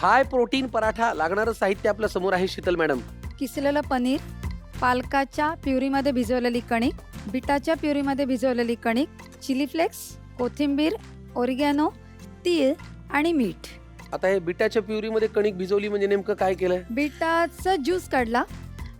High protein paratha लागणारं साहित्य आपल्या समोर आहे शीतल मॅडम. किसलेलं पनीर, पालकाच्या प्युरीमध्ये भिजवलेली कणिक, बिटाच्या प्युरीमध्ये भिजवलेली कणिक, चिली फ्लेक्स, कोथिंबीर, ओरिगॅनो, तीळ आणि मीठ. आता हे बिटाच्या प्युरीमध्ये कणिक भिजवली म्हणजे नेमकं काय केलंय? बिटाचा ज्यूस काढला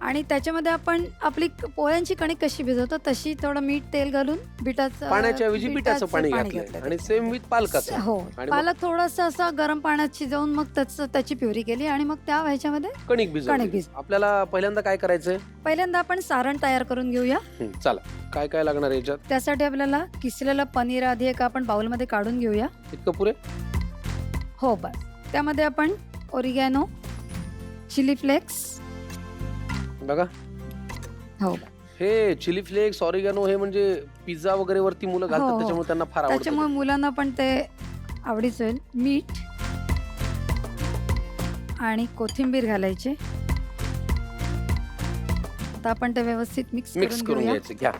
आणि त्याच्यामध्ये आपण आपली पोळ्यांची कणिक कशी भिजवतो तशी थोडं मीठ तेल घालून बिटाचं पाण्याच्या ऐवजी बिटाचं पाणी घातलंय घेतलं. आणि सेम विथ पालकाचं. हो, आणि पालक थोडंसं असं गरम पाण्यात शिजवून मग त्याची प्युरी केली आणि मग त्या ह्याच्यामध्ये कणिक भिजवली. आपल्याला पहिल्यांदा काय करायचंय? पहिल्यांदा आपण सारण तयार करून घेऊया. चला, काय काय लागणार याच्यात? त्यासाठी आपल्याला किसलेलं पनीर आधी एका आपण बाउलमध्ये काढून घेऊया. इतकं पुरे? हो, बस. त्यामध्ये आपण ओरिगॅनो, चिली फ्लेक्स, बघा हो, हे चिली फ्लेक्स, ऑरिगॅनो हे म्हणजे पिझ्झा वगैरे वरती मुलं हो, घालतात हो. त्याच्यामुळे त्यांना फार त्याच्यामुळे आवडतं. मुलांना पण ते आवडीच होईल. मीठ आणि कोथिंबीर घालायचे. आता आपण ते व्यवस्थित मिक्स मिक्स करून घेऊया. घ्यायचं. घ्या.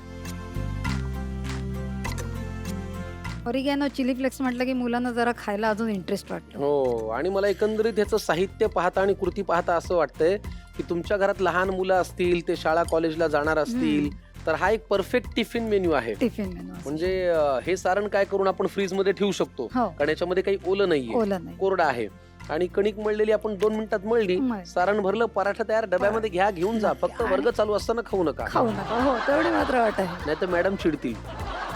ओरिगॅनो, चिली फ्लेक्स म्हटलं की मुलांना जरा खायला अजून इंटरेस्ट वाटतो. हो, आणि मला एकंदरीत ह्याचं साहित्य पाहता आणि कृती पाहता असं वाटतंय की तुमच्या घरात लहान मुलं असतील, ते शाळा कॉलेजला जाणार असतील तर हा एक परफेक्ट टिफिन मेन्यू आहे. टिफिन मेनू म्हणजे हे सारण काय करून आपण फ्रीज मध्ये ठेवू शकतो, हो, कारण याच्यामध्ये काही ओलं नाहीये, ओलं नाही. कोरडा आहे. आणि कणिक मळलेली आपण 2 मिनिटात मळली, मळ. सारण भरलं, पराठा तयार, डब्यामध्ये घ्या, घेऊन जा. फक्त आणि- वर्ग चालू असताना खाऊ नका, खाऊ नका. हो, तेवढी मात्र वाट आहे. नाही तर मॅडम चिडतील.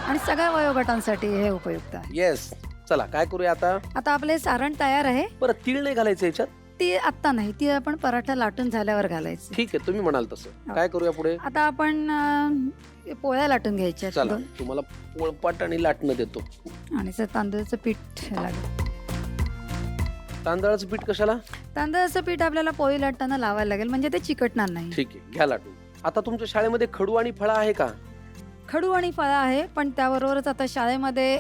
आणि सगळ्या वयोगटांसाठी हे उपयुक्त आहे. येस. चला, काय करूया आता? आता आपले सारण तयार आहे. बरं, तीळ नाही घालायचं याच्यात? ती आत्ता नाही, ती आपण पराठा लाटून झाल्यावर घालायची. ठीक आहे, तुम्ही म्हणाल तसं. काय करूया पुढे? आता आपण पोळ्या लाटून घ्यायच्या चला, तुम्हाला पोळपाट आणि लाटणं देतो. आणि तांदूळाचं पीठ लागेल. तांदळाचं पीठ कशाला? तांदळाचं पीठ आपल्याला पोळी लाटताना लावायला लागेल, म्हणजे ते चिकटणार नाही. ठीक आहे, घ्या लाटून. आता तुमच्या शाळेमध्ये खडू आणि फळा आहे का? खडू आणि फळा आहे, पण त्याबरोबरच आता शाळेमध्ये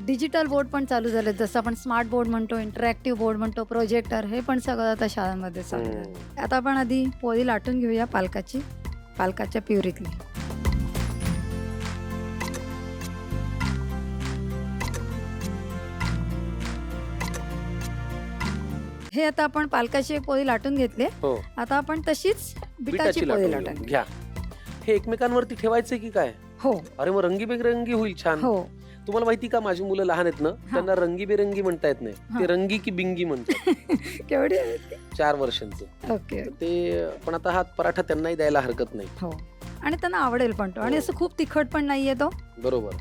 डिजिटल बोर्ड पण चालू झाले. जसं आपण स्मार्ट बोर्ड म्हणतो, इंटरॅक्टिव्ह बोर्ड म्हणतो, प्रोजेक्टर, हे पण सगळं आता शाळांमध्ये चालू झालं. आता आपण आधी पोळी लाटून घेऊया पालकाच्या प्युरीतली. हे आता आपण पालकाची पोळी लाटून घेतली. हो, आता आपण तशीच बिटाची पोळी लाटून लाटून घेऊ. घ्या. हे एकमेकांवरती ठेवायचं की काय? हो, अरे मग रंगीबेरंगी होईल, छान. हो. तुम्हाला माहिती का, माझी मुलं लहान आहेत ना, त्यांना रंगीबेरंगी म्हणता येत नाही, ते रंगी की बिंगी म्हणतात. केवढी आहे ती? 4 वर्षांचं. ओके. ते पण आता हा पराठा त्यांनाही द्यायला हरकत नाही. हो, आणि त्यांना आवडेल पण तो. आणि असं खूप तिखट पण नाहीये तो. बरोबर.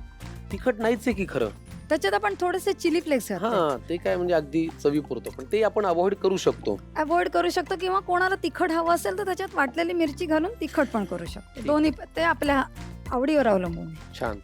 तिखट नाहीच आहे की खरं? त्याच्यात आपण थोडेसे चिली फ्लेक्स हा, ते काय म्हणजे अगदी चवीपुरतं, पण ते आपण अवॉइड करू शकतो. अवॉइड करू शकतो, किंवा कोणाला तिखट हवं असेल तर त्याच्यात वाटलेली मिरची घालून तिखट पण करू शकतो. दोन्ही ते आपल्या आवडीवर अवलंबून. छान.